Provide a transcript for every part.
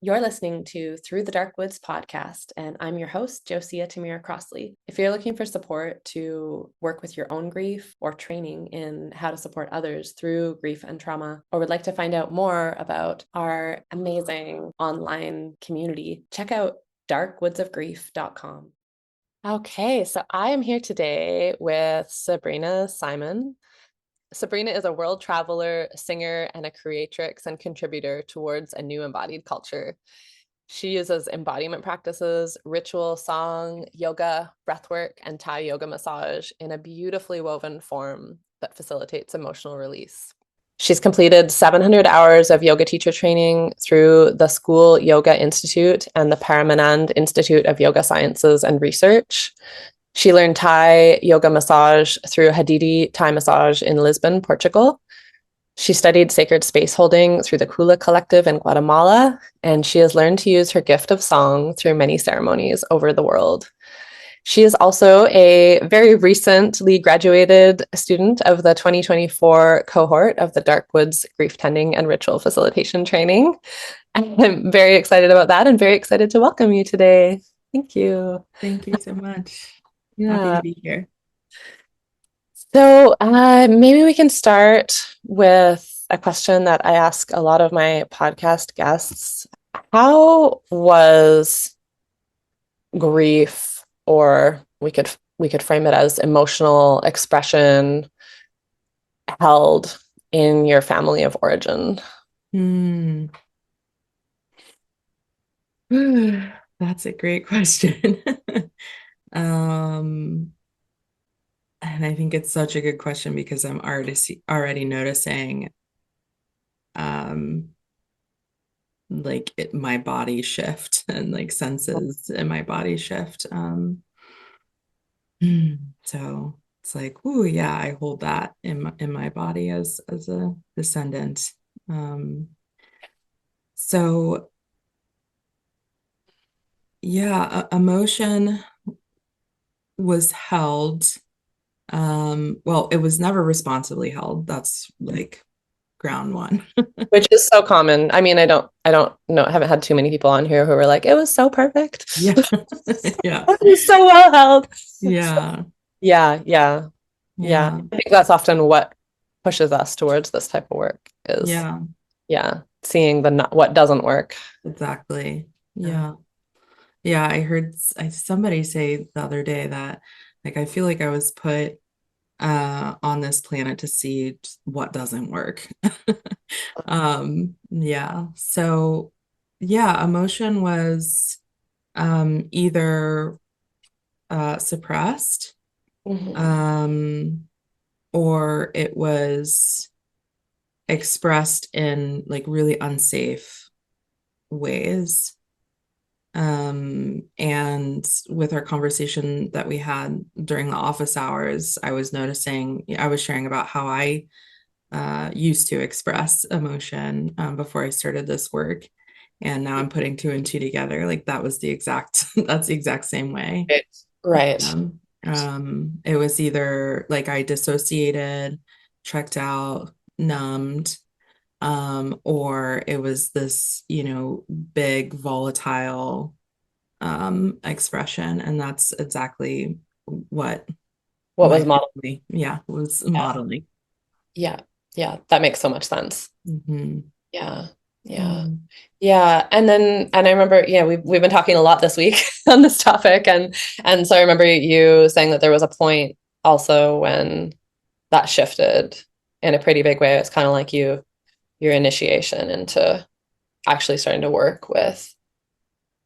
You're listening to Through the Dark Woods podcast, and I'm your host, Josia Tamira Crossley. If you're looking for support to work with your own grief or training in how to support others through grief and trauma, or would like to find out more about our amazing online community, check out darkwoodsofgrief.com. Okay, so I am here today with Sabrina Simon. Sabrina is a world traveler, singer, and a creatrix and contributor towards a new embodied culture. She uses embodiment practices, ritual, song, yoga, breathwork, and Thai yoga massage in a beautifully woven form that facilitates emotional release. She's completed 700 hours of yoga teacher training through the School Yoga Institute and the Paramanand Institute of Yoga Sciences and Research. She learned Thai yoga massage through Hadidi Thai Massage in Lisbon, Portugal. She studied sacred space holding through the Kula Collective in Guatemala, and she has learned to use her gift of song through many ceremonies over the world. She is also a very recently graduated student of the 2024 cohort of the Dark Woods Grief Tending and Ritual Facilitation Training. I'm very excited about that and very excited to welcome you today. Thank you. Thank you so much. Happy Yeah. to be here. So maybe we can start with a question that I ask a lot of my podcast guests. How was grief, or we could frame it as emotional expression, held in your family of origin? That's a great question. And I think it's such a good question because I'm already noticing my body shift and like senses in my body shift. So it's like, oh yeah, I hold that in my body as a descendant. So yeah, emotion was held. Well, it was never responsibly held. That's like ground one. Which is so common. I mean, I don't know, I haven't had too many people on here who were like, it was so perfect. Yeah. Yeah. It was so well held. Yeah. Yeah, yeah. Yeah, Yeah. I think that's often what pushes us towards this type of work is, Yeah. yeah, seeing the not, what doesn't work. Exactly. Yeah. Yeah. Yeah. I heard somebody say the other day that like I feel like I was put on this planet to see what doesn't work. Yeah. So yeah, emotion was either suppressed, Mhm. um, or it was expressed in like really unsafe ways. And with our conversation that we had during the office hours, I was noticing, I was sharing about how I used to express emotion before I started this work. And now I'm putting two and two together. Like that was that's the exact same way. Right. Right. It was either like I dissociated, checked out, numbed, or it was this, big volatile expression. And that's exactly what What my was modeled? family, yeah, was Yeah. modeling. Yeah. Yeah. That makes so much sense. Mm-hmm. Yeah. Yeah. Mm. Yeah. And I remember, yeah, we've been talking a lot this week on this topic. And so I remember you saying that there was a point also when that shifted in a pretty big way. It's kind of like your initiation into actually starting to work with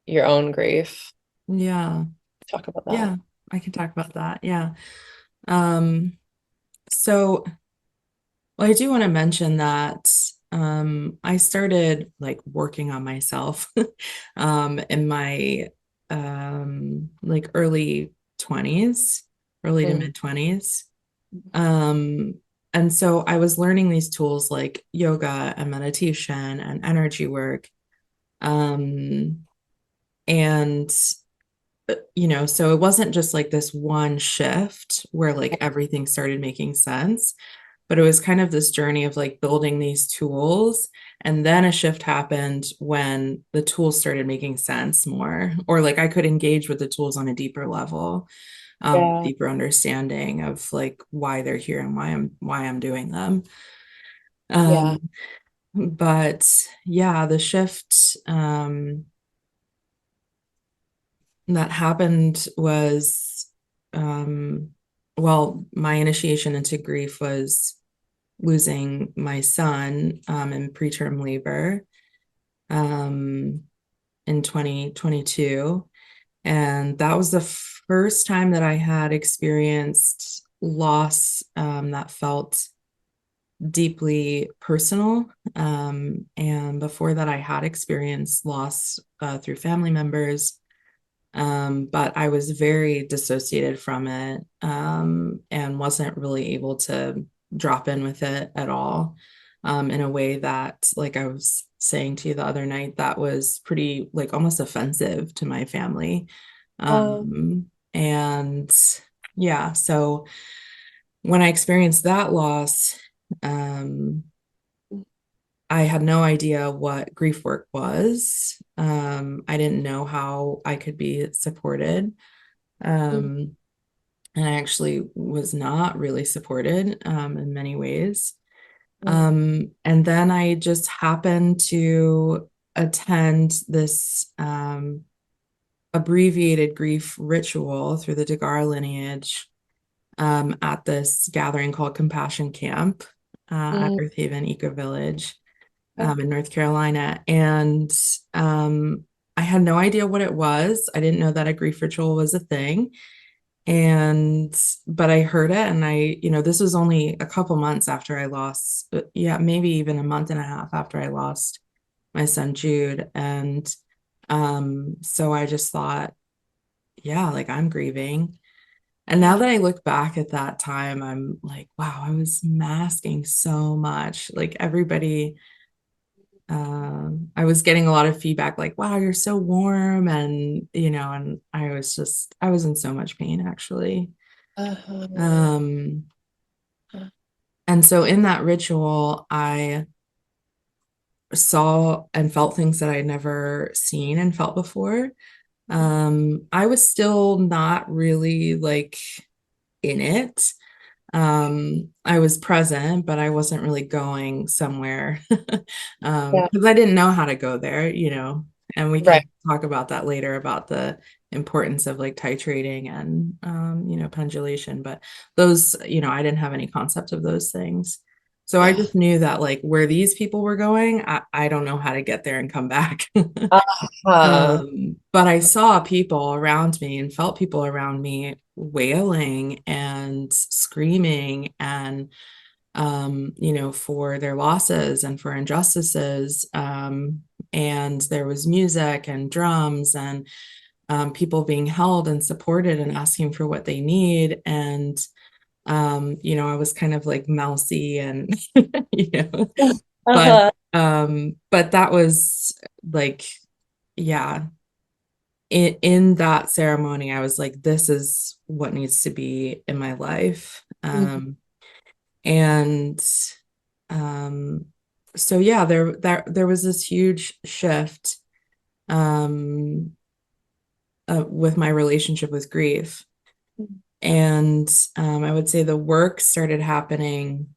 your own grief. Yeah. Talk about that. Yeah. I can talk about that. Yeah. Um, so well, I do want to mention that I started like working on myself in my like early 20s, early to Mm. mid 20s. Um, and so I was learning these tools like yoga and meditation and energy work. Um, and so it wasn't just like this one shift where like everything started making sense. but it was kind of this journey of like building these tools. And then a shift happened when the tools started making sense more, or like I could engage with the tools on a deeper level, Yeah. deeper understanding of like why they're here and why I'm doing them. Yeah. Um, but yeah, the shift that happened was, well, my initiation into grief was losing my son in preterm labor um, in 2022. And that was the first time that I had experienced loss that felt deeply personal. And before that, I had experienced loss through family members, but I was very dissociated from it and wasn't really able to drop in with it at all in a way that, like I was saying to you the other night, that was pretty like almost offensive to my family. Oh. And yeah, so when I experienced that loss, um, I had no idea what grief work was. I didn't know how I could be supported. Mm, And I actually was not really supported in many ways. mm, And then I just happened to attend this abbreviated grief ritual through the Degar lineage at this gathering called Compassion Camp at mm, Earth Haven Eco Village yeah. in North Carolina. And I had no idea what it was. I didn't know that a grief ritual was a thing. And, but I heard it, and this was only a couple months after I lost, yeah, maybe even a month and a half after I lost my son Jude. And so I just thought, yeah, like I'm grieving. And now Yeah. that I look back at that time, I'm like, wow, I was masking so much. Like everybody, I was getting a lot of feedback like, wow, you're so warm. And I was in so much pain actually. Uh-huh. Um, and so in that ritual, I saw and felt things that I'd never seen and felt before. I was still not really like in it. I was present, but I wasn't really going somewhere Yeah. because I didn't know how to go there, and we Right. can talk about that later about the importance of like titrating and pendulation, but those, I didn't have any concept of those things. So I Yeah. just knew that like where these people were going, I don't know how to get there and come back. Uh-huh. But I saw people around me and felt people around me wailing and screaming and, for their losses and for injustices. And there was music and drums and people being held and supported and asking for what they need. And, I was kind of like mousy and, you know, but, Uh-huh. but that was like, yeah, in that ceremony, I was like, this is what needs to be in my life. Mhm. And um, so yeah, there was this huge shift um, with my relationship with grief. And I would say the work started happening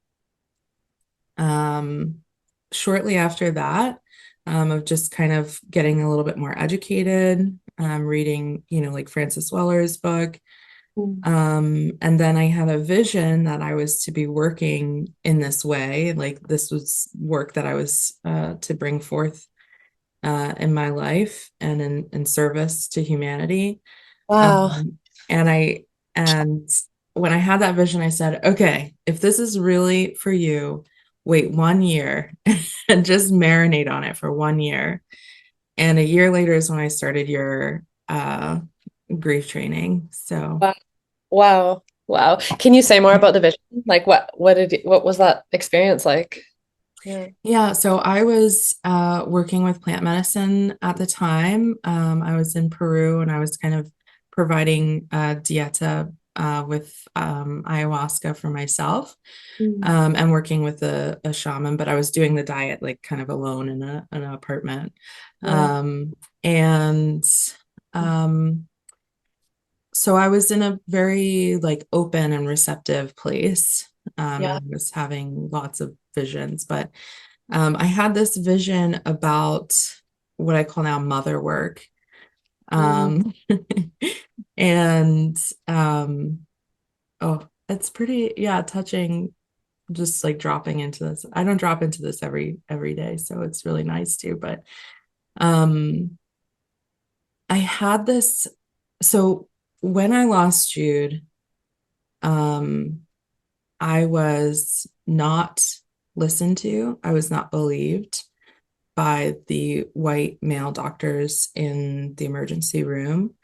um, shortly after that, of just kind of getting a little bit more educated, reading, like Francis Weller's book. Mm. And then I had a vision that I was to be working in this way, like this was work that I was to bring forth in my life and in service to humanity. Wow. Um, and I and when I had that vision, I said, okay, if this is really for you, wait 1 year and just marinate on it for 1 year. And a year later is when I started your grief training. So Wow. Wow. Wow. Can you say more about the vision? Like what was that experience like? Yeah. yeah, so I was working with plant medicine at the time. I was in Peru and I was kind of providing dieta with ayahuasca for myself, Mm. and working with a shaman, but I was doing the diet like kind of alone in an apartment. Yeah. And so I was in a very like open and receptive place, and Yeah. I was having lots of visions, but I had this vision about what I call now mother work. Mm. Um, and oh, it's pretty, yeah, touching, just like dropping into this. I don't drop into this every day, so it's really nice too. But um, I had this. So when I lost Jude, um, I was not listened to. I was not believed by the white male doctors in the emergency room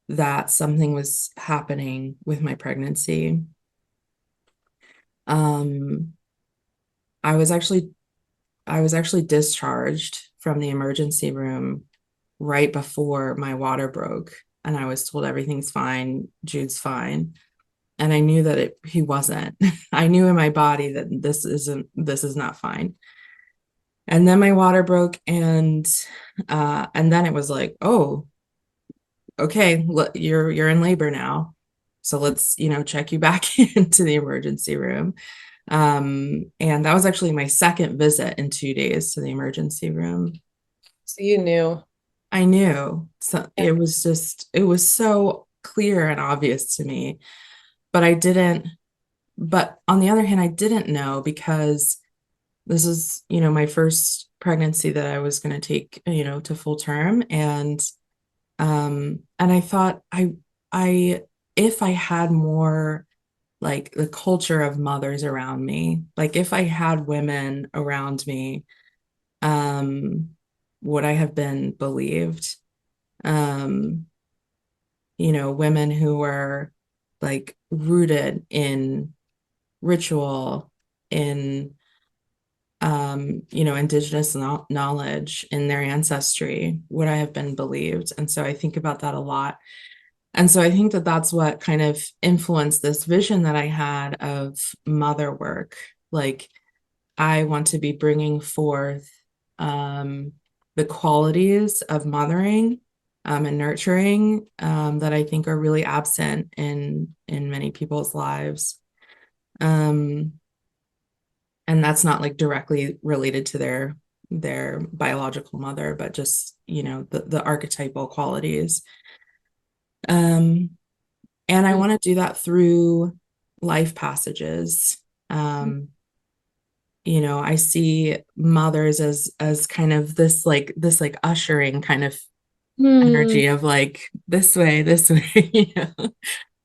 that something was happening with my pregnancy. Um, I was actually I was actually discharged from the emergency room right before my water broke, and I was told everything's fine, Jude's fine. And I knew that he wasn't. I knew in my body that this is not fine. And then my water broke, and then it was like, oh, okay, you're in labor now. So let's, check you back into the emergency room. And that was actually my second visit in 2 days to the emergency room. So you knew. I knew. So Yeah. it was so clear and obvious to me, but I didn't, but on the other hand, I didn't know because this is, my first pregnancy that I was going to take, to full term. And I thought I, if I had more like the culture of mothers around me, like if I had women around me, um, would I have been believed? Um, women who were like rooted in ritual, in indigenous knowledge in their ancestry, would I have been believed? And so I think about that a lot. And so I think that that's what kind of influenced this vision that I had of mother work. Like, I want to be bringing forth um, the qualities of mothering and nurturing that I think are really absent in many people's lives. Um, and that's not like directly related to their biological mother, but just the archetypal qualities. Um, and I Mm. want to do that through life passages. Um, I see mothers as kind of this ushering kind of Mm. energy of like this way,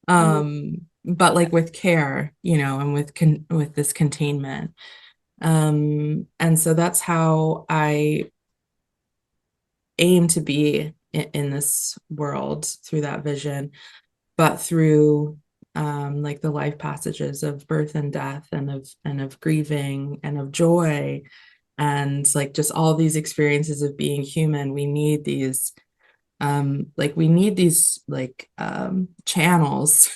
Mm. but like with care, and with this containment. And so that's how I aim to be in this world through that vision, but through like the life passages of birth and death, and of grieving and of joy, and like just all these experiences of being human. We need these channels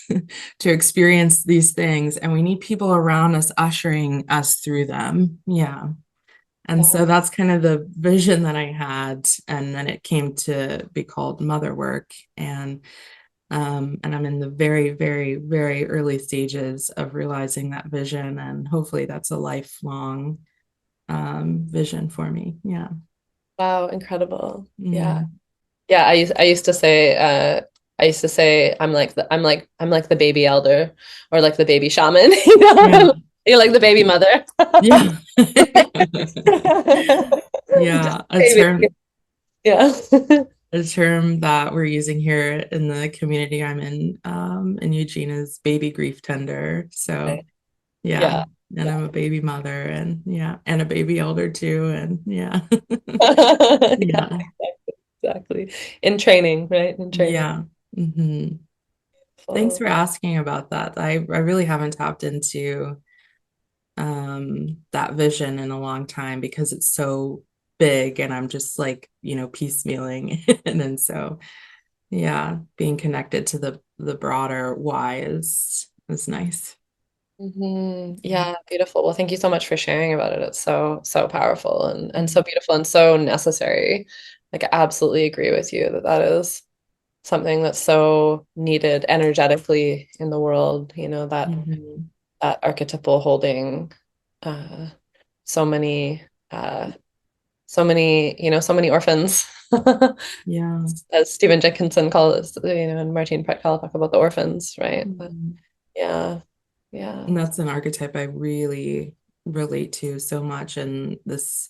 to experience these things, and we need people around us ushering us through them. Yeah. And Yeah. so that's kind of the vision that I had. And then it came to be called Motherwork. And I'm in the very, very, very early stages of realizing that vision. And hopefully that's a lifelong vision for me. Yeah. Wow, incredible. Yeah. Mhm. Yeah, I used to say I'm like the baby elder or like the baby shaman, Yeah. You're like the baby mother. Yeah. Yeah. Just baby. Yeah. A term that we're using here in the community I'm in Eugene is baby grief tender. So yeah. Yeah. And I'm a baby mother, and yeah, and a baby elder too. And yeah. Yeah, Yeah. exactly. In training, right? In training. Yeah. Hmm. Thanks So, for asking about that. I really haven't tapped into that vision in a long time because it's so big, and I'm just like, piecemealing. And then so yeah, being connected to the broader why is nice. Yeah, beautiful. Well, thank you so much for sharing about it. It's so, so powerful and so beautiful and so necessary. Like, I absolutely agree with you that that is something that's so needed energetically in the world, that Mhm. that archetypal holding uh so many uh so many orphans. Yeah. As Stephen Jenkinson calls it, and Martine Prechtall talk about the orphans, right? But Mhm. yeah, yeah. And that's an archetype I really relate to so much in this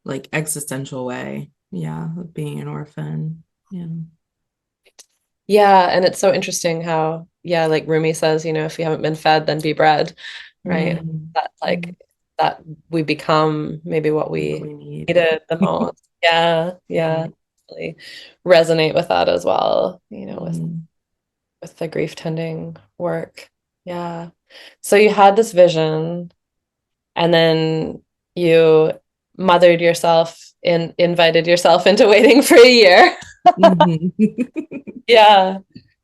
like existential way. Yeah, of being an orphan. Yeah. Yeah, and it's so interesting how, yeah, like Rumi says, if you haven't been fed, then be bred, right? Mm. That Mm. like that we become maybe what What we we need. needed the most. Yeah, yeah. Mhm. Really resonate with that as well, Mhm. with the grief tending work. Yeah. So you had this vision and then you mothered yourself invited yourself into waiting for a year. Mhm. Yeah.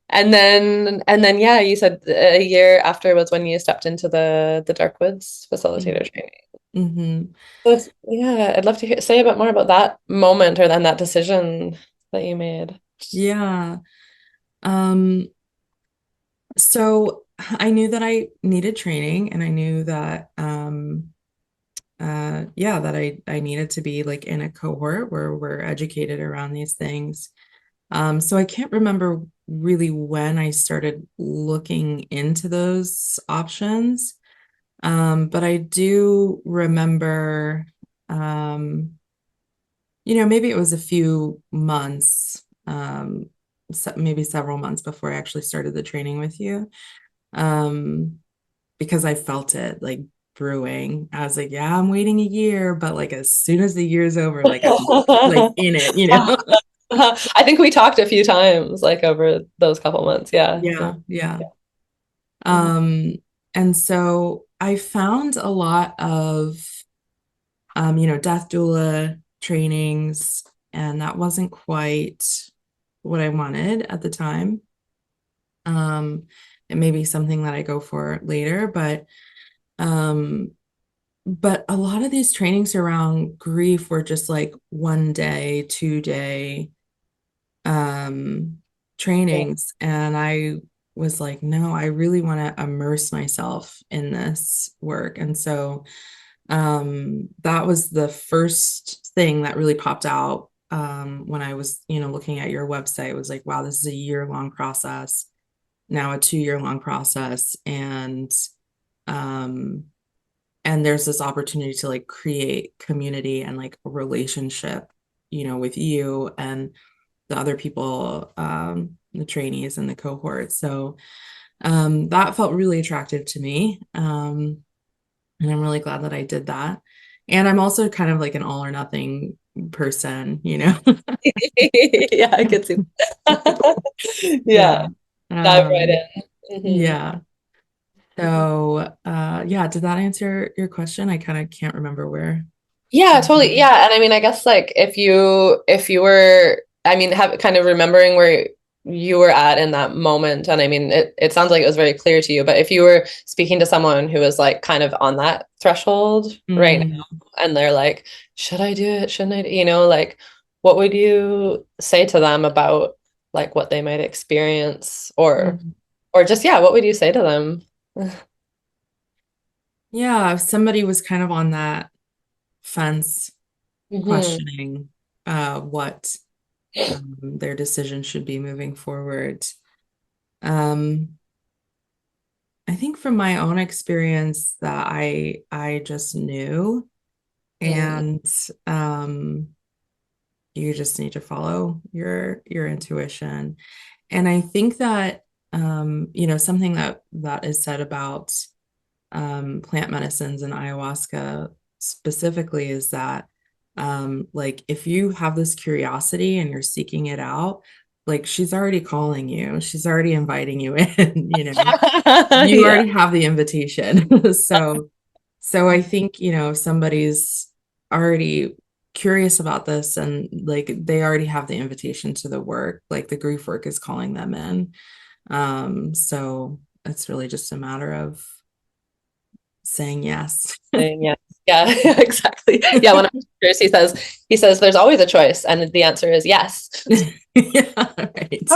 And then yeah, you said a year after was when you stepped into the Darkwoods facilitator training. Mhm. So yeah, I'd love to say a bit more about that moment or then that decision that you made. Yeah. Um, so I knew that I needed training and I knew that yeah, that I needed to be like in a cohort where we're educated around these things. So I can't remember really when I started looking into those options. But I do remember, maybe it was a few months, maybe several months before I actually started the training with you, um, because I felt it like brewing. I was like, yeah, I'm waiting a year, but like as soon as the year's over, like I'm like in it, you know? I think we talked a few times like over those couple months. Yeah. Yeah, No. yeah. Mhm. Um, and so I found a lot of death doula trainings, and that wasn't quite what I wanted at the time. It may be something that I go for later, um, but a lot of these trainings around grief were just like 1 day, 2 day um Yeah. trainings, and I was like, no, I really want to immerse myself in this work. And so that was the first thing that really popped out when I was, looking at your website. It was like, wow, this is a year-long process, now a 2-year-long process, um, and there's this opportunity to like create community and like a relationship, with you and the other people, the trainees and the cohort. So that felt really attractive to me. And I'm really glad that I did that. And I'm also kind of like an all or nothing person, you know? Yeah, I could see. Yeah. Yeah, dive right Um, in. yeah. So, yeah, did that answer your question? I kind of can't remember where. Yeah, totally. Yeah, and I mean, I guess like if you were, I mean, have kind of remembering where you were at in that moment, and I mean, it sounds like it was very clear to you, but if you were speaking to someone who was like kind of on that threshold right Mm, now, and they're like, should I do it? Shouldn't I? Like, what would you say to them about like what they might experience, mm. or just yeah, what would you say to them? Yeah, if somebody was kind of on that fence Hmm. questioning what their decision should be moving forward. Um, I think from my own experience that I just knew, and um you just need to follow your intuition. And I think that something that is said about plant medicines and ayahuasca specifically is that like if you have this curiosity and you're seeking it out, like she's already calling you, she's already inviting you in, you Yeah. already have the invitation. So I think, if somebody's already curious about this and like they already have the invitation to the work, like the grief work is calling them in. So it's really just a matter of saying yes. Saying yes. Yeah, exactly. Yeah, when I'm curious, he says there's always a choice, and the answer is yes. Yeah, right.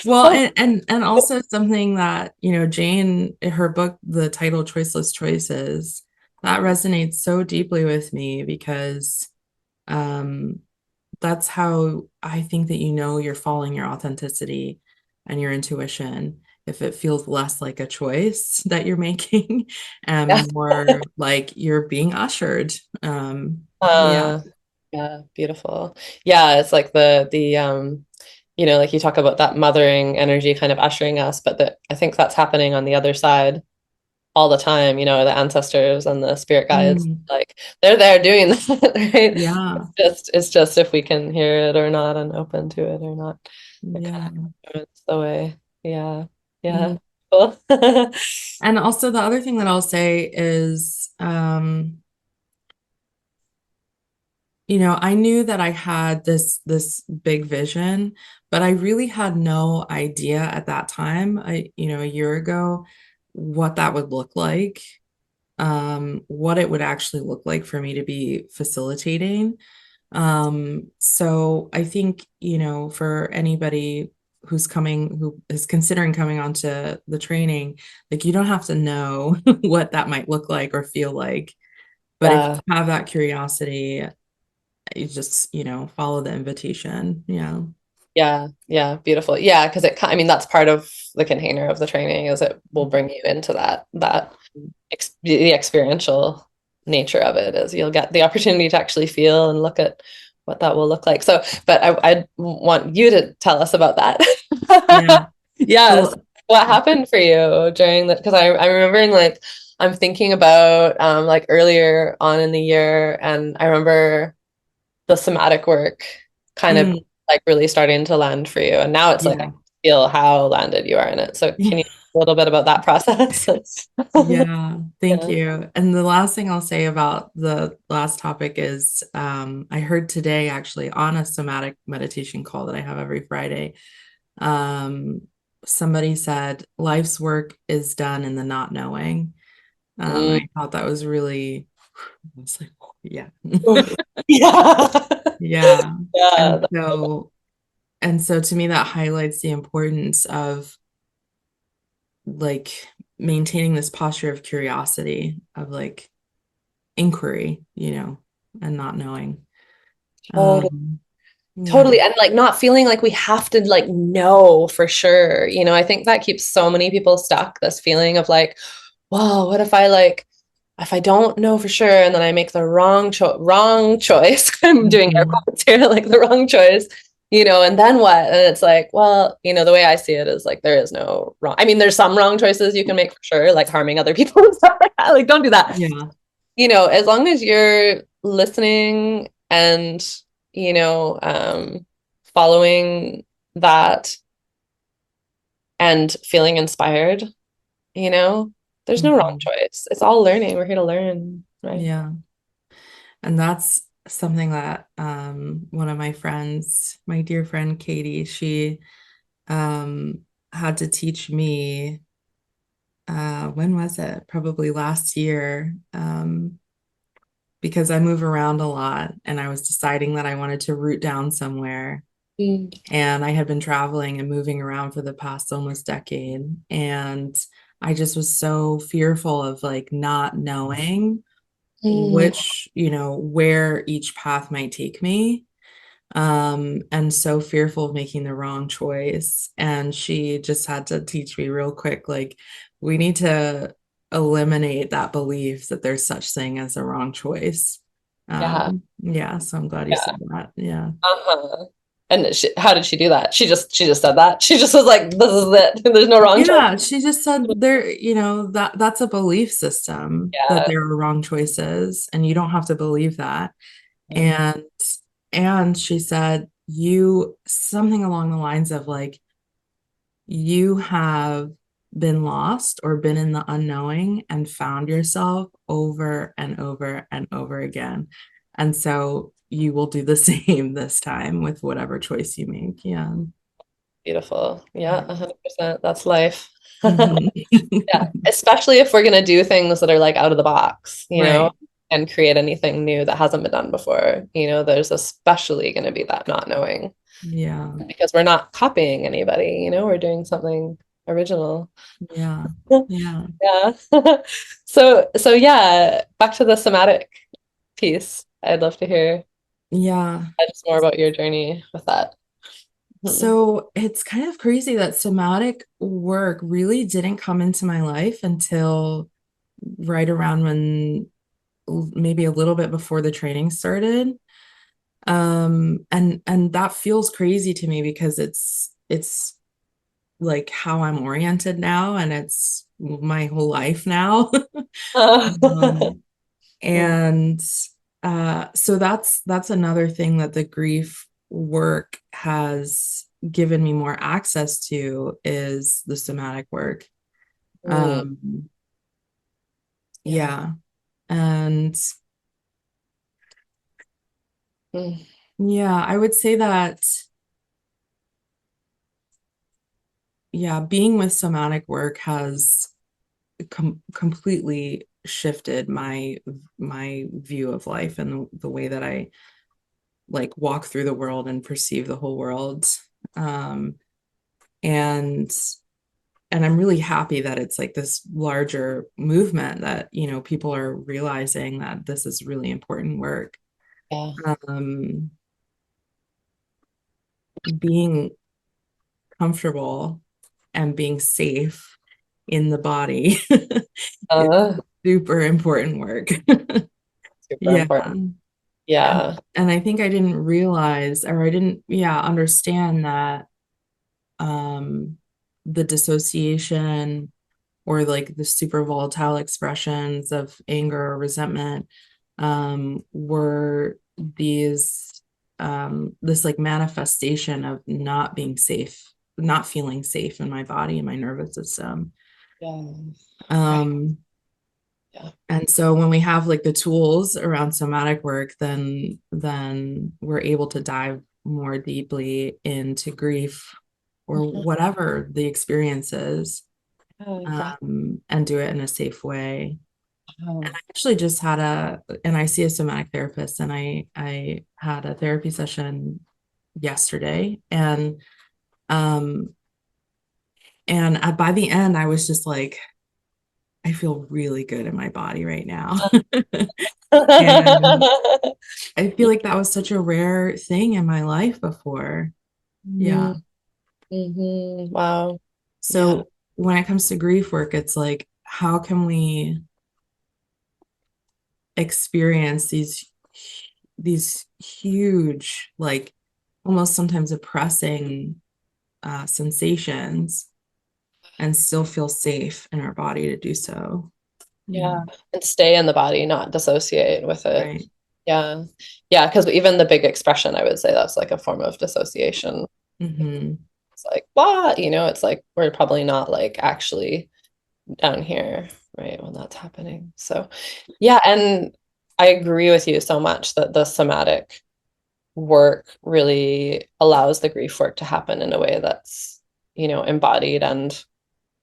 Well, and also something that, Jane, in her book, the title Choiceless Choices, that resonates so deeply with me because um that's how I think that you're following your authenticity and your intuition if it feels less like a choice that you're making Yeah. and more like you're being ushered. Yeah. Uh, yeah, beautiful. Yeah, it's like like you talk about that mothering energy kind of ushering us, but I think that's happening on the other side all the time, the ancestors and the spirit guides, Mm, like they're there doing that, right? yeah. It's just if we can hear it or not and open to it or not. It kind Yeah. of influences the way. Yeah. Mm. Yeah. Cool. And also the other thing that I'll say is, I knew that I had this big vision, but I really had no idea at that time, a year ago, what that would look like, what it would actually look like for me to be facilitating. So I think, for anybody who is considering coming onto the training, like you don't have to know what that might look like or feel like, but if Yeah. you have that curiosity, you just, follow the invitation. Yeah. Yeah, yeah, beautiful. Yeah, because I mean, that's part of the container of the training is it will bring you into the experiential nature of it is you'll get the opportunity to actually feel and look at what that will look like. So, but I want you to tell us about that. Yeah. Yes. So, What happened for you during that? Because I'm remembering like I'm thinking about like earlier on in the year, and I remember the somatic work kind of mm, like really starting to land for you. And now it's like I yeah. can feel how landed you are in it. So can you a little bit about that process? Yeah, thank Yeah. you. And the last thing I'll say about the last topic is I heard today actually on a somatic meditation call that I have every Friday. Um, Somebody said life's work is done in the not knowing. Mm. I thought that was really, I was like, oh, yeah. Yeah. Yeah. Yeah. And so to me that highlights the importance of like maintaining this posture of curiosity, of like inquiry, and not knowing. Totally. Yeah. Totally. And like not feeling like we have to like know for sure. I think that keeps so many people stuck, this feeling of like, whoa, what if I don't know for sure and then I make the wrong choice. I'm doing air Mhm. quotes here, like the wrong choice, and then what? And it's like, well, the way I see it is like there is no wrong. I mean, there's some wrong choices you can make for sure, like harming other people and stuff like that. Like, don't do that. Yeah. As long as you're listening and, you know, um, following that and feeling inspired, you know, there's no wrong Mhm. choice. It's all learning. We're here to learn, right? Yeah. And that's something that one of my friends, my dear friend Katie, she um had to teach me, when was it? Probably last year. Because I move around a lot and I was deciding that I wanted to root down somewhere. Mm. And I had been traveling and moving around for the past almost decade. And I just was so fearful of like not knowing Mm. which, where each path might take me. And so fearful of making the wrong choice. And she just had to teach me real quick, like, we need to eliminate that belief that there's such thing as a wrong choice. Yeah. Yeah, so I'm glad you Yeah. said that. Yeah. Uh-huh. And how did she do that? She just said that. She just was like, "This is it. There's no wrong choice." Yeah, she just said there, that's a belief system that Yeah. there are wrong choices, and you don't have to believe that. Mm. And she said you something along the lines of like you have been lost or been in the unknowing and found yourself over and over and over again. And so you will do the same this time with whatever choice you make. Yeah. Beautiful. Yeah, Yeah. 100%. That's life. Mhm. Yeah, especially if we're going to do things that are like out of the box, Right. and create anything new that hasn't been done before. There's especially going to be that not knowing Yeah. because we're not copying anybody, we're doing something original. Yeah. Yeah. Yeah. So yeah, back to the somatic piece. I'd love to hear Yeah. just more about your journey with that. Mhm. So it's kind of crazy that somatic work really didn't come into my life until right around when maybe a little bit before the training started. And that feels crazy to me because it's like how I'm oriented now and it's my whole life now. Um, Mm, and so that's another thing that the grief work has given me more access to is the somatic work. mm, Um, yeah. yeah. And Mm, yeah, I would say that, yeah, being with somatic work has completely shifted my view of life and the way that I like walk through the world and perceive the whole world. Um, and and I'm really happy that it's like this larger movement that, people are realizing that this is really important work. yeah. Um, being comfortable and being safe in the body is Uh, super important work. Super Yeah. important. And Yeah. and I think I didn't realize or I didn't, yeah, understand that the dissociation or like the super volatile expressions of anger or resentment were this like manifestation of not being safe, not feeling safe in my body and my nervous system. Yeah. Right. Um, Yeah. and so when we have like the tools around somatic work, then we're able to dive more deeply into grief or Mhm. whatever the experience is, Yeah, exactly. and do it in a safe way. Wow. Actually just had and I see a somatic therapist, and I had a therapy session yesterday, um by the end I was just like, I feel really good in my body right now. And I feel like that was such a rare thing in my life before. Yeah. Mhm. Mhm. Wow. Yeah. So when it comes to grief work, it's like, how can we experience these huge, like almost sometimes oppressing sensations and still feel safe in our body to do so? Yeah. Yeah. And stay in the body, not dissociate with it. Right. Yeah. Yeah. Because even the big expression, I would say that's like a form of dissociation. Mm-hmm. It's like, what? It's like we're probably not like actually down here, right, when that's happening. So, yeah. And I agree with you so much that the somatic work really allows the grief work to happen in a way that's, embodied and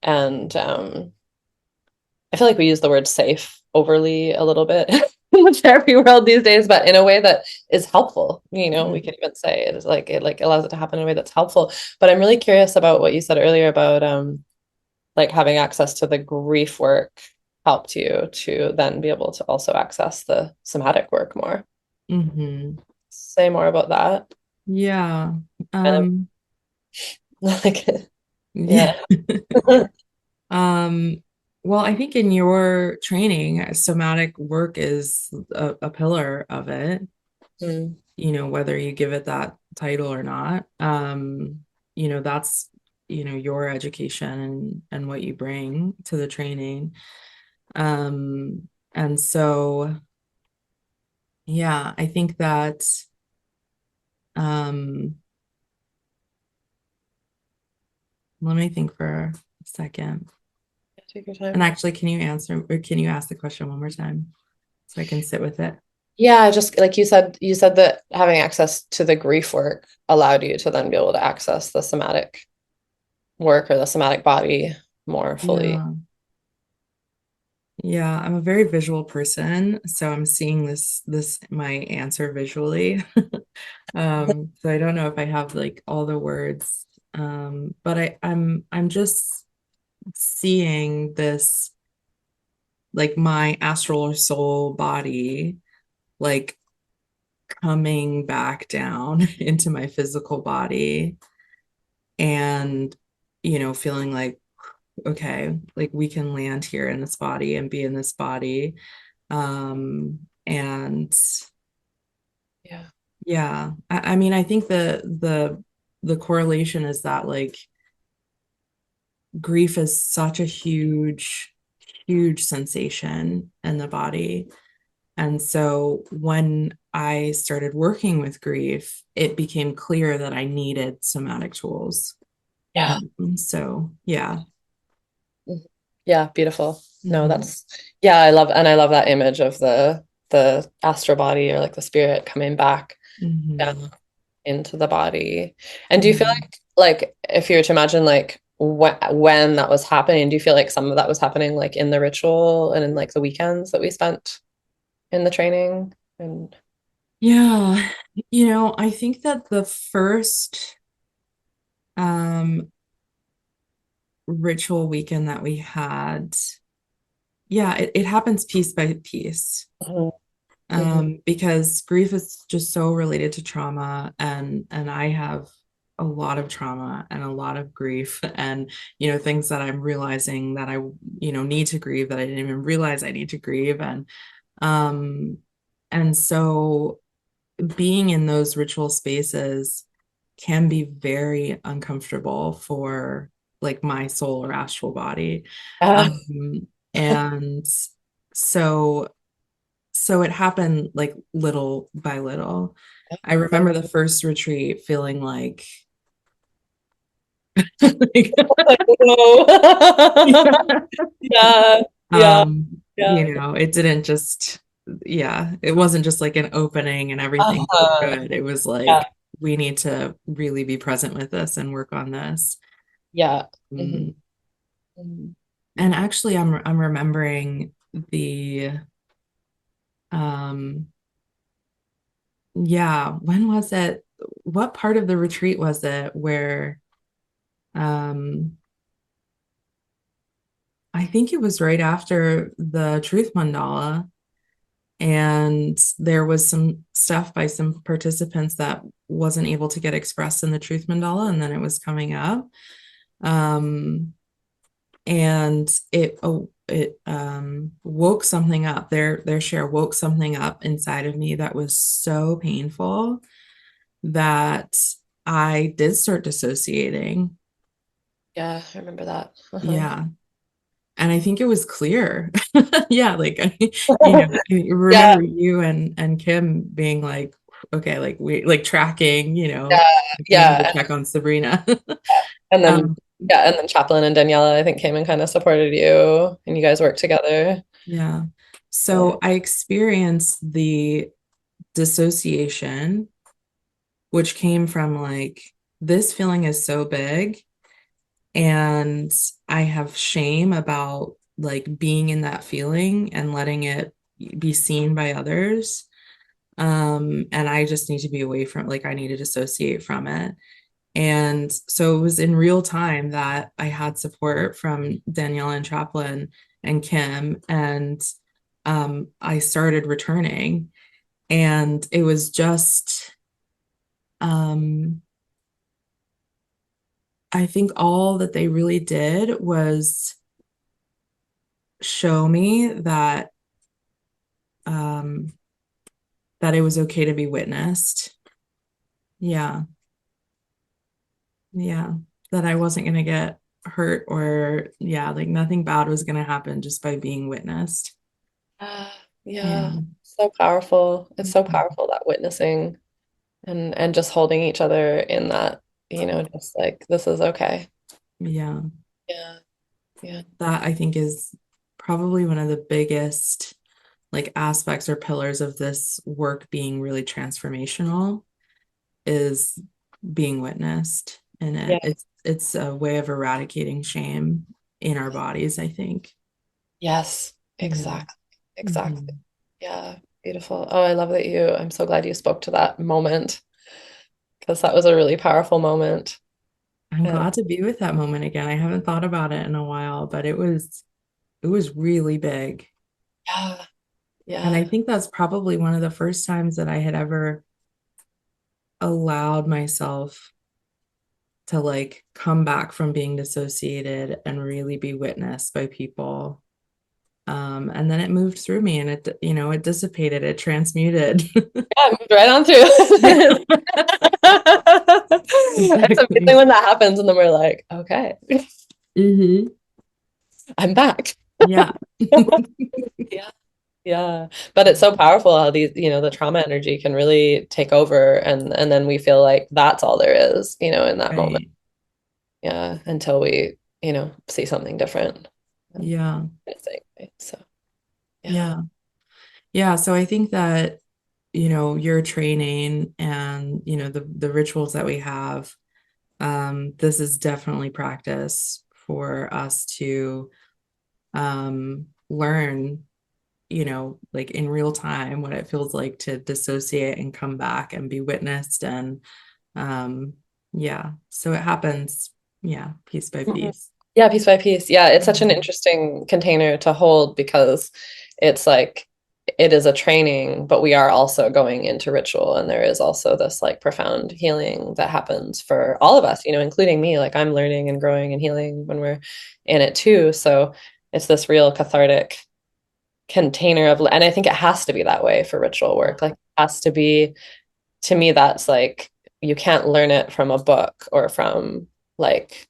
I feel like we use the word safe overly a little bit in the therapy world these days, but in a way that is helpful. We Mm-hmm. could even say it is like it like allows it to happen in a way that's helpful. But I'm really curious about what you said earlier about like having access to the grief work helped you to then be able to also access the somatic work more. Mm-hmm. Say more about that. Yeah. Kind of Um, like, yeah. yeah. Um, well, I think in your training, somatic work is a pillar of it, Mm, whether you give it that title or not. That's, your education and what you bring to the training. And so, yeah, I think that, um, let me think for a second. take your And time. actually, can you ask the question one more time so I can sit with it? Yeah, just like you said that having access to the grief work allowed you to then be able to access the somatic. work or the somatic body more fully. Yeah. Yeah, I'm a very visual person, so I'm seeing this my answer visually. So I don't know if I have like all the words. But I'm just seeing this like my astral or soul body like coming back down into my physical body and feeling like okay, like we can land here in this body and be in this body. And Yeah. yeah, I mean, I think the correlation is that like grief is such a huge sensation in the body. And so when I started working with grief, it became clear that I needed somatic tools. Yeah. So yeah. Mhm. Yeah, beautiful. No, Mhm. that's yeah, I love that image of the astral body or like the spirit coming back down Mhm. into the body. And do you feel Yeah. like if you were to imagine like when that was happening, do you feel like some of that was happening like in the ritual and in like the weekends that we spent in the training? And Yeah. I think that the first um ritual weekend that we had, yeah, it happens piece by piece. Mhm. Mhm. Because grief is just so related to trauma, and I have a lot of trauma and a lot of grief, and things that I'm realizing that I need to grieve that I didn't even realize I need to grieve. Um and so being in those ritual spaces can be very uncomfortable for like my soul or astral body. Yeah. And so it happened like little by little. I remember the first retreat feeling like, like Oh, no. Yeah. Yeah. Yeah. it didn't just, yeah, it wasn't just like an opening and everything Uh-huh. good. It was Yeah. like, we need to really be present with this and work on this. Yeah. Mhm. Mm. Mhm. And Mhm. actually, I'm remembering the, um, yeah, when was it? What part of the retreat was it where, um, I think it was right after the truth mandala, and there was some stuff by some participants that wasn't able to get expressed in the truth mandala, and then it was coming up. Um, and it woke something up. Their share woke something up inside of me that was so painful that I did start dissociating. Yeah, I remember that. Uh-huh. Yeah. And I think it was clear. Yeah, like I Yeah, remember you and Kim being like, okay, like we like tracking, yeah, like we need to yeah. check on Sabrina. And then Um, yeah, and then Chaplin and Daniela, I think, came and kind of supported you and you guys worked together. yeah. Yeah. So I experienced the dissociation, which came from like, this feeling is so big, and I have shame about like being in that feeling and letting it be seen by others. And I just need to be away from, like, I need to dissociate from it. And so it was in real time that I had support from Danielle and Chaplin and Kim, and I started returning. And it was just, um, I think all that they really did was show me um, that it was okay to be witnessed. Yeah, yeah, that I wasn't gonna get hurt, or yeah, like nothing bad was gonna happen just by being witnessed. Yeah, Yeah. so powerful. It's so Mhm. powerful that witnessing and just holding each other in that, just like this is okay. Yeah. Yeah, yeah, That I think is probably one of the biggest like aspects or pillars of this work being really transformational, is being witnessed in yeah, it. it's a way of eradicating shame in our bodies, I think. Yes, Yeah. exactly. Exactly. Mhm. Yeah, beautiful. Oh, I love that I'm so glad you spoke to that moment because that was a really powerful moment. I'm And glad to be with that moment again. I haven't thought about it in a while, but it was really big. yeah, And I yeah. think that's probably one of the first times that I had ever allowed myself to like come back from being dissociated and really be witnessed by people. And then it moved through me and it dissipated, it transmuted. Yeah, moved right on through. Yeah, It's amazing exactly. when that happens, and then we're like, okay, Hmm. I'm back. Yeah. Yeah, yeah. But it's so powerful how the trauma energy can really take over, and then we feel like that's all there is, in that moment. Right. Yeah, until we, see something different. Yeah. I think, right? So, yeah. Yeah. Yeah. So I think that, your training and, the rituals that we have, this is definitely practice for us to learn, like in real time what it feels like to dissociate and come back and be witnessed. And um, yeah, so it happens, yeah, piece by Mhm. piece. Yeah, piece by piece. Yeah, it's such an Mhm. interesting container to hold because it's like it is a training, but we are also going into ritual, and there is also this like profound healing that happens for all of us, including me. Like I'm learning and growing and healing when we're in it too. So it's this real cathartic container and I think it has to be that way for ritual work. Like it has to be, to me, that's like you can't learn it from a book or from like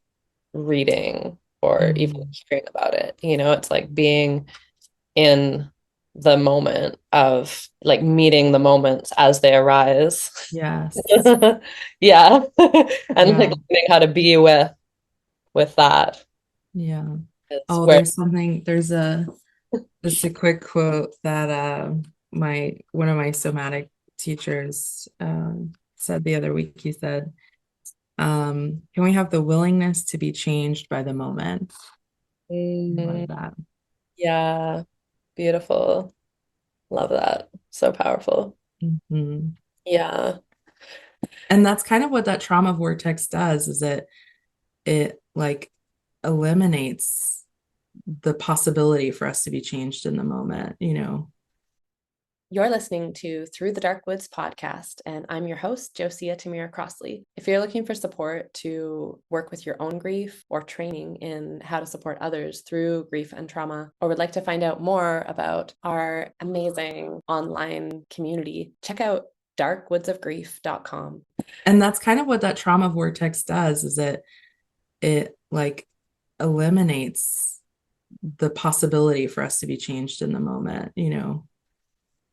reading or even Mhm. hearing about it. It's like being in the moment of like meeting the moments as they arise. Yes. Yeah. And like Yeah. learning how to be with that Yeah. is Oh, where there's a quick quote that my one of my somatic teachers said the other week. He said, can we have the willingness to be changed by the moment? I love mm, that. yeah, beautiful. Love that. So powerful. Mhm. Yeah. And that's kind of what that trauma vortex does, is it like eliminates the possibility for us to be changed in the moment. You're listening to Through the Dark Woods podcast, and I'm your host, Josiah Tamira Crossley. If you're looking for support to work with your own grief or training in how to support others through grief and trauma, or would like to find out more about our amazing online community, check out darkwoodsofgrief.com. And that's kind of what that trauma vortex does, is it like eliminates the possibility for us to be changed in the moment.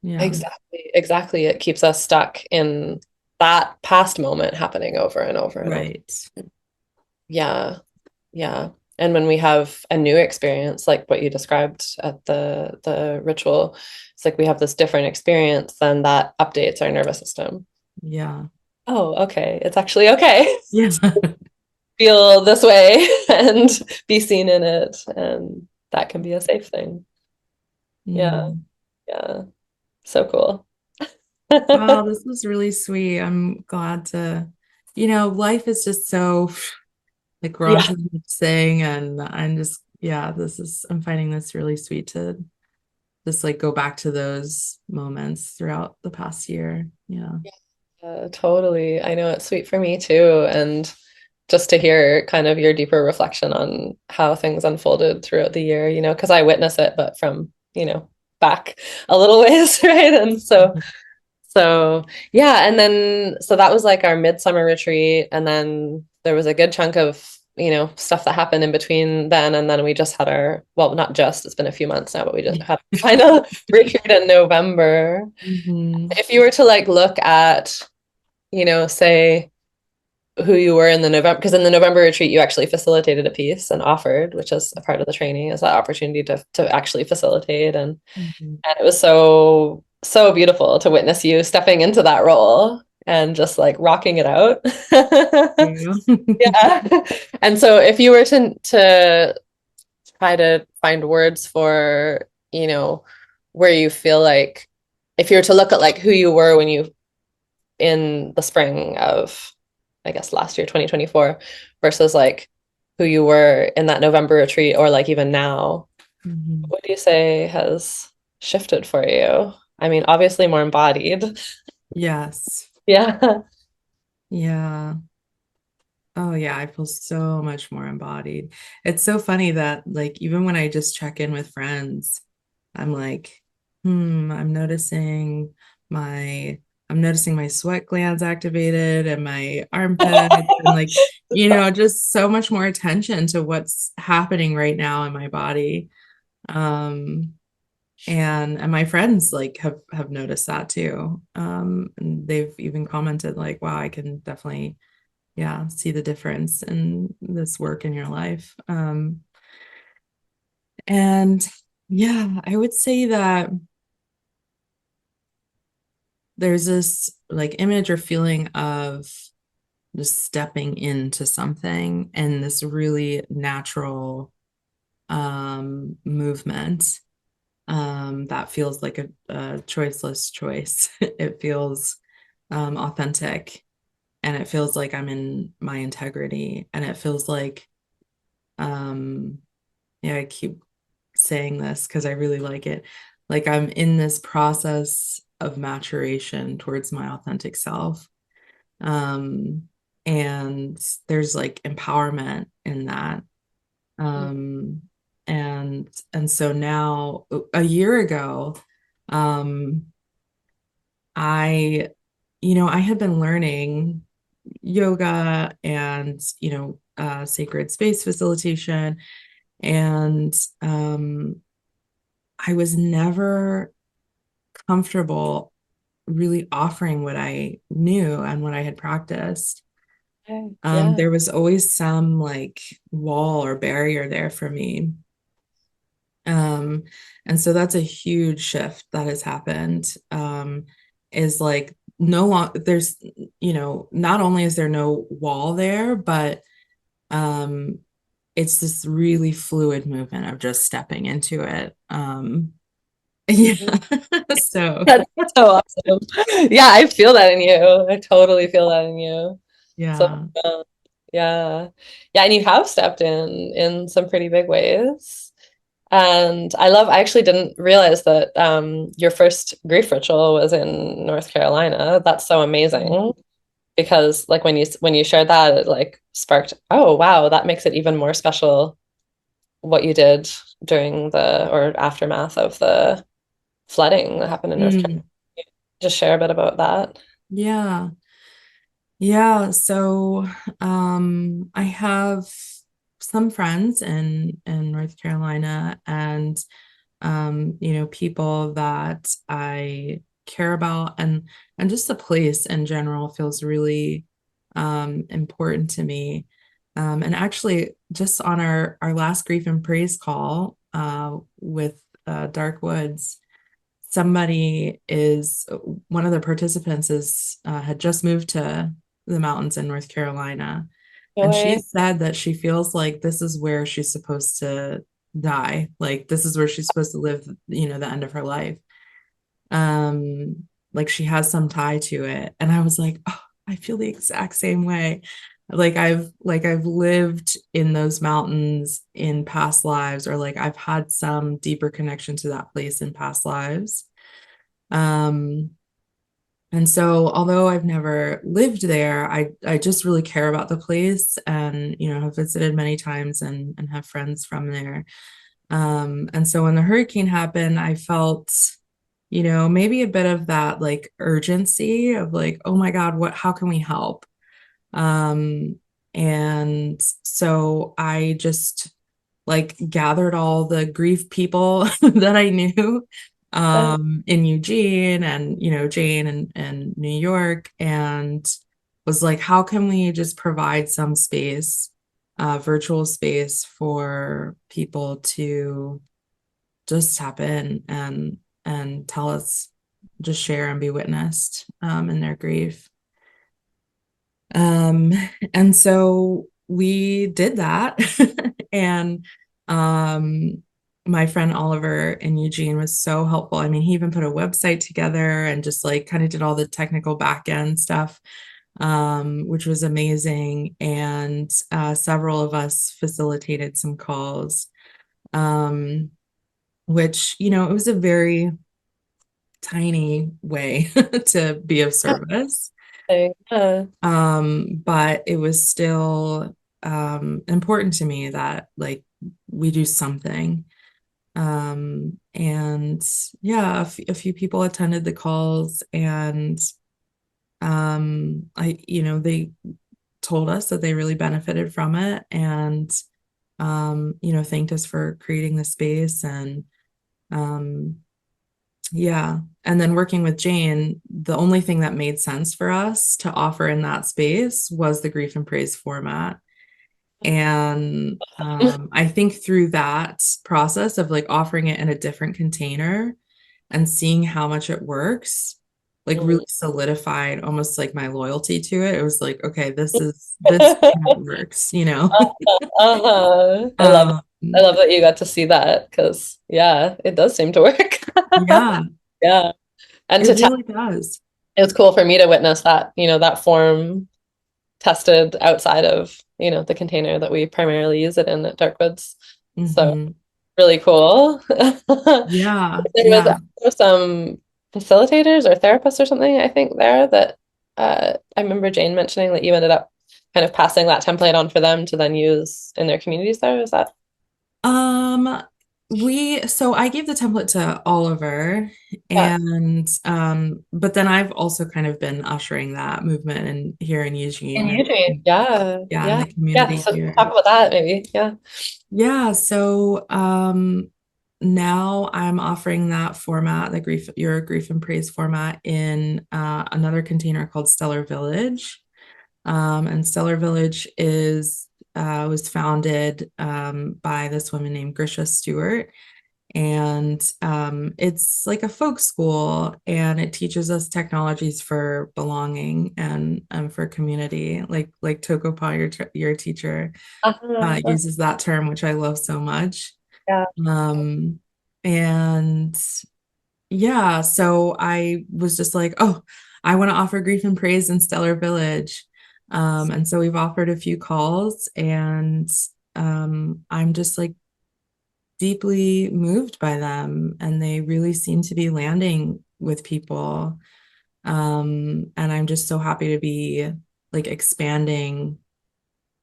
Yeah. Exactly, exactly. It keeps us stuck in that past moment happening over and over and over. Right. Yeah. Yeah. And when we have a new experience, like what you described at the ritual, it's like we have this different experience, then that updates our nervous system. Yeah. Oh, okay. It's actually okay. Yeah. Feel this way and be seen in it. And that can be a safe thing. Yeah. Mm. Yeah. So cool. Wow, this was really sweet. I'm glad life is just so like we're on Yeah. to the next thing, and I'm finding this really sweet to just like go back to those moments throughout the past year. Yeah. Totally. I know it's sweet for me too. And just to hear kind of your deeper reflection on how things unfolded throughout the year, because I witness it, but from, back a little ways, right? And so yeah, and then so that was like our midsummer retreat, and then there was a good chunk of, stuff that happened in between then, and then we just had well, not just, it's been a few months now, but we just had a final retreat in November. Mhm. If you were to like look at, say who you were in the November, because in the November retreat you actually facilitated a piece and offered, which is a part of the training, is that opportunity to actually facilitate, and Mhm. it was so beautiful to witness you stepping into that role. and just like rocking it out. Yeah. Yeah. And so if you were to try to find words for, where you feel like if you were to look at like who you were when you in the spring of, I guess, last year, 2024, versus like who you were in that November retreat or like even now, Mhm. what do you say has shifted for you? I mean, obviously more embodied. Yes. Yeah. Yeah. Oh yeah, I feel so much more embodied. It's so funny that like even when I just check in with friends, I'm like, I'm noticing my sweat glands activated and my armpits and like, just so much more attention to what's happening right now in my body. Um, and my friends like have noticed that too. And they've even commented like, wow, I can definitely see the difference in this work in your life. And yeah, I would say that there's this like image or feeling of just stepping into something and this really natural movement that feels like a choiceless choice. It feels authentic, and it feels like I'm in my integrity, and it feels like um yeah, I keep saying this because I really like it. Like I'm in this process of maturation towards my authentic self. Um, and there's like empowerment in that. Um, and so now a year ago, um, I, I had been learning yoga and, sacred space facilitation. And I was never comfortable really offering what I knew and what I had practiced. Okay. Yeah. There was always some like wall or barrier there for me. Um, and so that's a huge shift that has happened. Is like no long there's, not only is there no wall there, but um, it's this really fluid movement of just stepping into it. Yeah. Mhm. So, That's so awesome. Yeah, I feel that in you. I totally feel that in you. So, yeah. uh, yeah. Yeah, and you have stepped in some pretty big ways. And I actually didn't realize that your first grief ritual was in North Carolina. That's so amazing because like when you shared that, it like sparked, oh wow, that makes it even more special what you did during the or aftermath of the flooding that happened in North Carolina. Mm, Just share a bit about that. yeah. Yeah. So, I have some friends in North Carolina, and people that I care about, and just the place in general feels really important to me. And actually, just on our last grief and praise call with Dark Woods, somebody is one of the participants is had just moved to the mountains in North Carolina, No and she way. said that she feels like this is where she's supposed to die, like this is where she's supposed to live, the end of her life. Like she has some tie to it, and I was like, oh, I feel the exact same way. Like I've lived in those mountains in past lives, or like I've had some deeper connection to that place in past lives. um, and so although I've never lived there, I just really care about the place, and have visited many times, and have friends from there. And so when the hurricane happened, I felt, maybe a bit of that like urgency of like, oh my God, how can we help? Um, and so I just like gathered all the grief people that I knew Yeah. in Eugene, and Jane and New York, and was like, how can we just provide some space, virtual space for people to just tap in and tell us, just share and be witnessed in their grief. Um, and so we did that. And my friend Oliver in Eugene was so helpful. I mean, he even put a website together and just like kind of did all the technical back end stuff, which was amazing. And several of us facilitated some calls, which, it was a very tiny way to be of service. Yeah. But it was still important to me that like we do something. And yeah, a few people attended the calls, and they told us that they really benefited from it, and thanked us for creating the space. And um yeah. And then working with Jane, the only thing that made sense for us to offer in that space was the grief and praise format. And I think through that process of like offering it in a different container and seeing how much it works, like really Mm. solidified almost like my loyalty to it. It was like, okay, this works. Uh-huh. Um, I love that you got to see that because yeah, it does seem to work. yeah, Yeah. And it to test, really does. it was cool for me to witness that, that form tested outside of, the container that we primarily use it in at Darkwoods. So Hmm. really cool. Yeah, There was yeah. also some facilitators or therapists or something, I think, there that I remember Jane mentioning that you ended up kind of passing that template on for them to then use in their communities there. Is that? Um, so I gave the template to Oliver, Yeah. and but then I've also kind of been ushering that movement and here in In Eugene, Eugene. and Yeah. yeah, in Yeah. the Yeah. community So talk here. about that maybe. Yeah. Yeah, so now I'm offering that format, your grief and praise format, in another container called Stellar Village. And Stellar Village was founded by this woman named Grisha Stewart. And it's like a folk school, and it teaches us technologies for belonging and for community. Like Tokopa, your teacher, Uh-huh. uses that term, which I love so much. Yeah. Um, and yeah, so I was just like, oh, I want to offer grief and praise in Stellar Village. And so we've offered a few calls, and I'm just like deeply moved by them, and they really seem to be landing with people. And I'm just so happy to be like expanding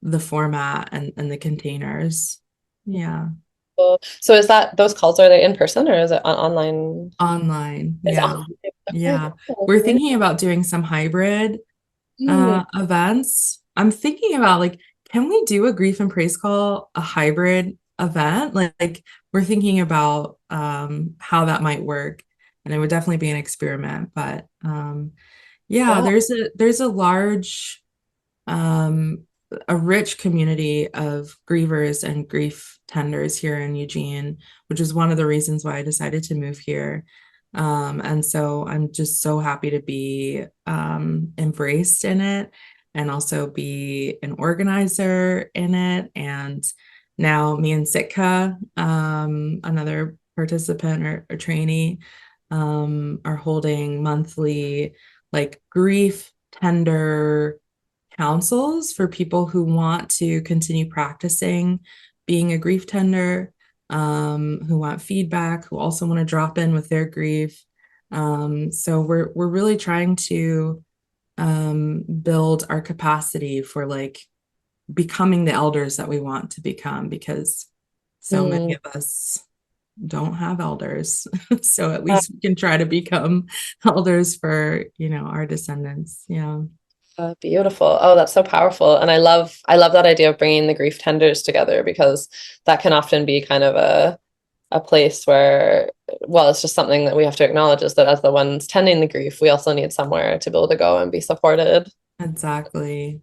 the format and the containers. Yeah. Cool. So is that those calls, are they in person or is it online? Online. It's Yeah. online. Okay. Yeah. Cool. We're thinking about doing some hybrid Mm. events. I'm thinking about like, can we do a grief and praise call, a hybrid event? Like we're thinking about how that might work. And it would definitely be an experiment. But yeah, Yeah. there's um, a rich community of grievers and grief tenders here in Eugene, which is one of the reasons why I decided to move here. And so I'm just so happy to be embraced in it, and also be an organizer in it. And now me and Sitka, another participant or trainee, are holding monthly like grief tender counsels for people who want to continue practicing being a grief tender, who want feedback, who also want to drop in with their grief. So we're really trying to build our capacity for like becoming the elders that we want to become, because so many Mm. of us don't have elders. So at least we can try to become elders for, our descendants. Yeah. Beautiful. Oh, that's so powerful. And I love that idea of bringing the grief tenders together because that can often be kind of a place where, well, it's just something that we have to acknowledge is that as the ones tending the grief, we also need somewhere to be able to go and be supported Exactly.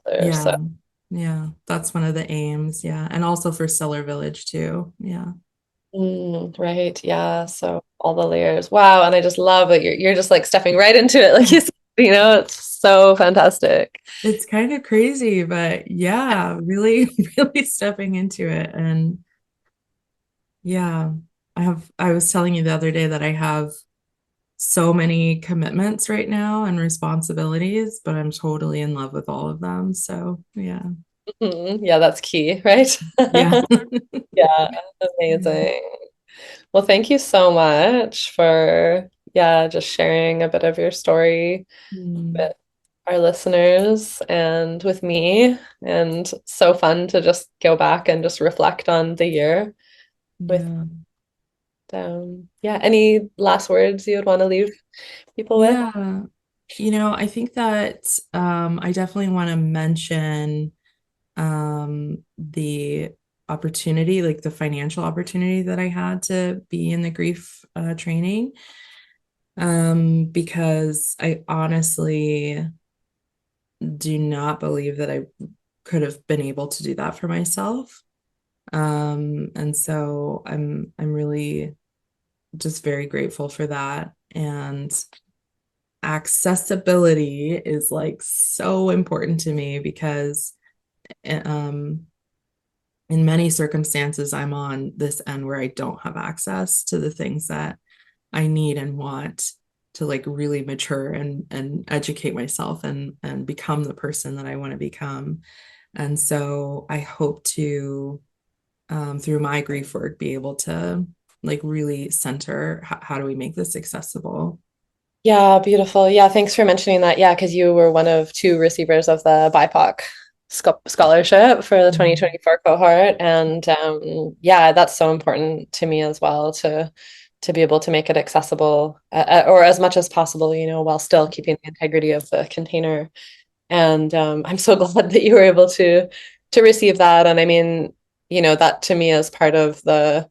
there. So, Yeah. Yeah. That's one of the aims. Yeah. And also for Stellar Village too. Yeah. right. Yeah. So all the layers. Wow. And I just love that you're just like stepping right into it. Like you said, it's so fantastic. It's kind of crazy, but yeah, really, really stepping into it. And yeah, I was telling you the other day that I have so many commitments right now and responsibilities, but I'm totally in love with all of them. So yeah. Yeah, that's key, right? Yeah. Yeah, amazing. Well, thank you so much for, yeah, just sharing a bit of your story Mm, with our listeners and with me. And so fun to just go back and just reflect on the year with, yeah. yeah, any last words you would want to leave people with? Yeah. I think that I definitely want to mention the opportunity, like the financial opportunity that I had to be in the grief training, because I honestly do not believe that I could have been able to do that for myself. And so I'm really just very grateful for that. And accessibility is like so important to me because um in many circumstances I'm on this end where I don't have access to the things that I need and want to like really mature and educate myself and become the person that I want to become. And so I hope to through my grief work be able to like really center how do we make this accessible. Yeah, beautiful. Yeah, thanks for mentioning that. Yeah, because you were one of two receivers of the BIPOC scholarship for the Mhm. 2024 cohort. And yeah, that's so important to me as well to be able to make it accessible or as much as possible, while still keeping the integrity of the container. And I'm so glad that you were able to receive that. And I mean, that to me is part of the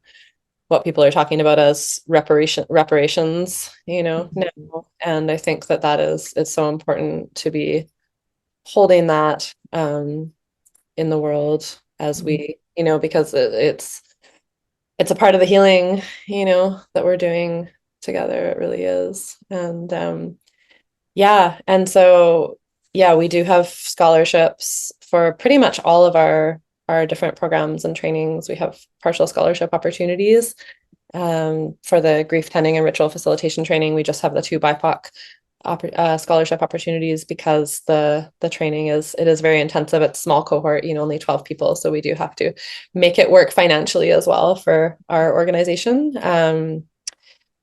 what people are talking about as reparations, now. And I think that it's so important to be holding that in the world as Mhm. we, because it's a part of the healing, that we're doing together. It really is. And yeah, and so yeah, we do have scholarships for pretty much all of our different programs and trainings. We have partial scholarship opportunities. For the grief tending and ritual facilitation training, we just have the two BIPOC scholarship opportunities because the training is very intensive. It's small cohort, only 12 people, so we do have to make it work financially as well for our organization.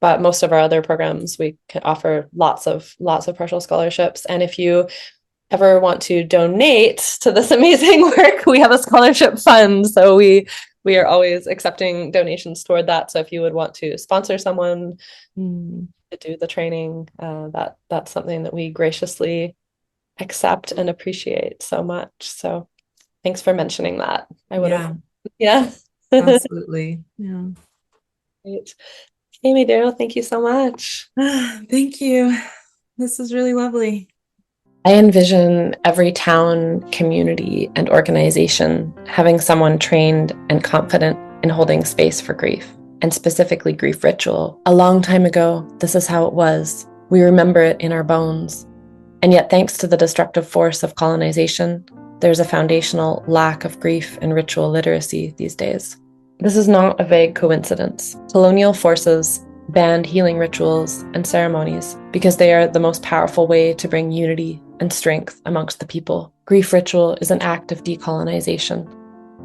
But most of our other programs, we can offer lots of partial scholarships. And if you ever want to donate to this amazing work, we have a scholarship fund. So we are always accepting donations toward that. So if you would want to sponsor someone Mm. to do the training, that's something that we graciously accept and appreciate so much. So thanks for mentioning that. I would have, Yeah, yeah. absolutely. Yeah. Great. Amy Daryl, thank you so much. Thank you. This is really lovely. I envision every town, community, and organization having someone trained and confident in holding space for grief, and specifically grief ritual. A long time ago, this is how it was. We remember it in our bones. And yet, thanks to the destructive force of colonization, there's a foundational lack of grief and ritual literacy these days. This is not a vague coincidence. Colonial forces banned healing rituals and ceremonies because they are the most powerful way to bring unity and strength amongst the people. Grief ritual is an act of decolonization.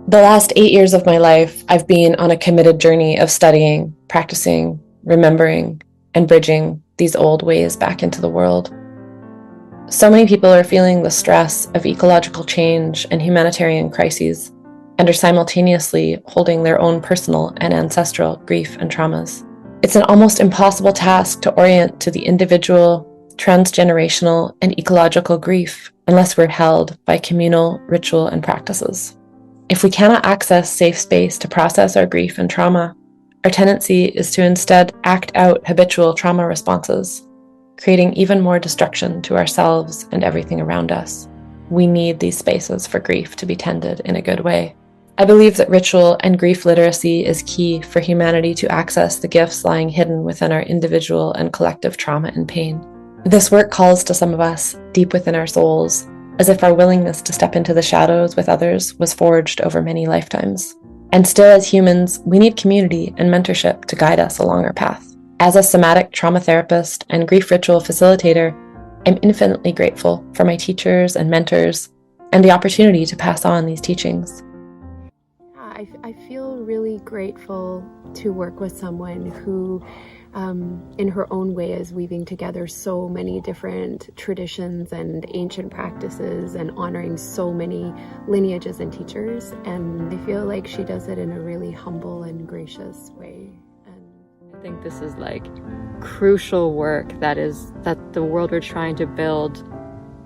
The last 8 years of my life, I've been on a committed journey of studying, practicing, remembering, and bridging these old ways back into the world. So many people are feeling the stress of ecological change and humanitarian crises, and are simultaneously holding their own personal and ancestral grief and traumas. It's an almost impossible task to orient to the individual, transgenerational, and ecological grief unless we're held by communal ritual and practices. If we cannot access safe space to process our grief and trauma, our tendency is to instead act out habitual trauma responses, creating even more destruction to ourselves and everything around us. We need these spaces for grief to be tended in a good way. I believe that ritual and grief literacy is key for humanity to access the gifts lying hidden within our individual and collective trauma and pain. This work calls to some of us deep within our souls, as if our willingness to step into the shadows with others was forged over many lifetimes. And still, as humans, we need community and mentorship to guide us along our path. As a somatic trauma therapist and grief ritual facilitator, I'm infinitely grateful for my teachers and mentors and the opportunity to pass on these teachings. I feel really grateful to work with someone who, in her own way, is weaving together so many different traditions and ancient practices and honoring so many lineages and teachers. And I feel like she does it in a really humble and gracious way. I think this is like crucial work that the world we're trying to build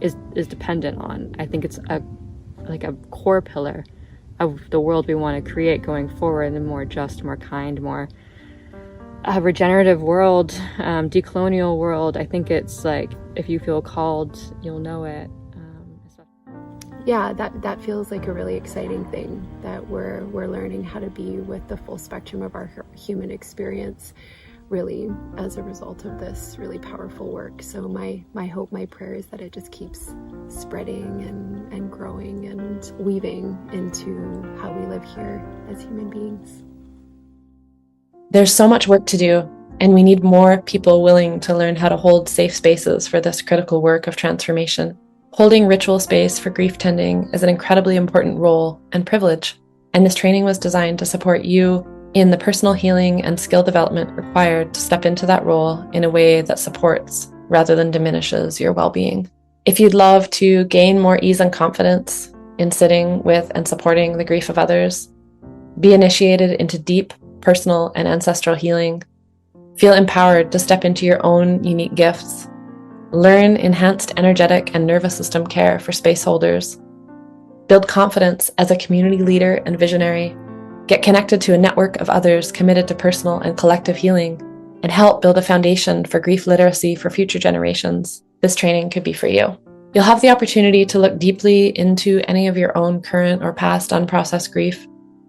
is dependent on. I think it's a core pillar of the world we want to create going forward, a more just, more kind, more regenerative world, decolonial world. I think it's like, if you feel called, you'll know it. Yeah, that feels like a really exciting thing, that we're learning how to be with the full spectrum of our human experience, really, as a result of this really powerful work. So my hope, my prayer is that it just keeps spreading and growing and weaving into how we live here as human beings. There's so much work to do, and we need more people willing to learn how to hold safe spaces for this critical work of transformation. Holding ritual space for grief tending is an incredibly important role and privilege, and this training was designed to support you in the personal healing and skill development required to step into that role in a way that supports rather than diminishes your well-being. If you'd love to gain more ease and confidence in sitting with and supporting the grief of others, be initiated into deep personal and ancestral healing, feel empowered to step into your own unique gifts, learn enhanced energetic and nervous system care for space holders, build confidence as a community leader and visionary, get connected to a network of others committed to personal and collective healing, and help build a foundation for grief literacy for future generations, this training could be for you. You'll have the opportunity to look deeply into any of your own current or past unprocessed grief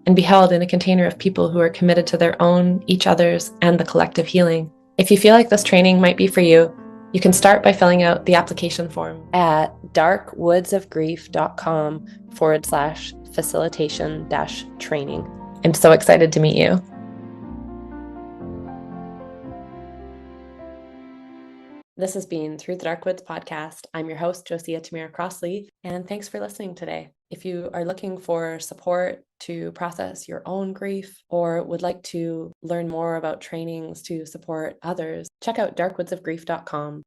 and be held in a container of people who are committed to their own, each other's, and the collective healing. If you feel like this training might be for you, you can start by filling out the application form at darkwoodsofgrief.com/facilitation-training. I'm so excited to meet you. This has been Through the Dark Woods podcast. I'm your host, Josiah Tamira Crossley, and thanks for listening today. If you are looking for support to process your own grief or would like to learn more about trainings to support others, check out darkwoodsofgrief.com.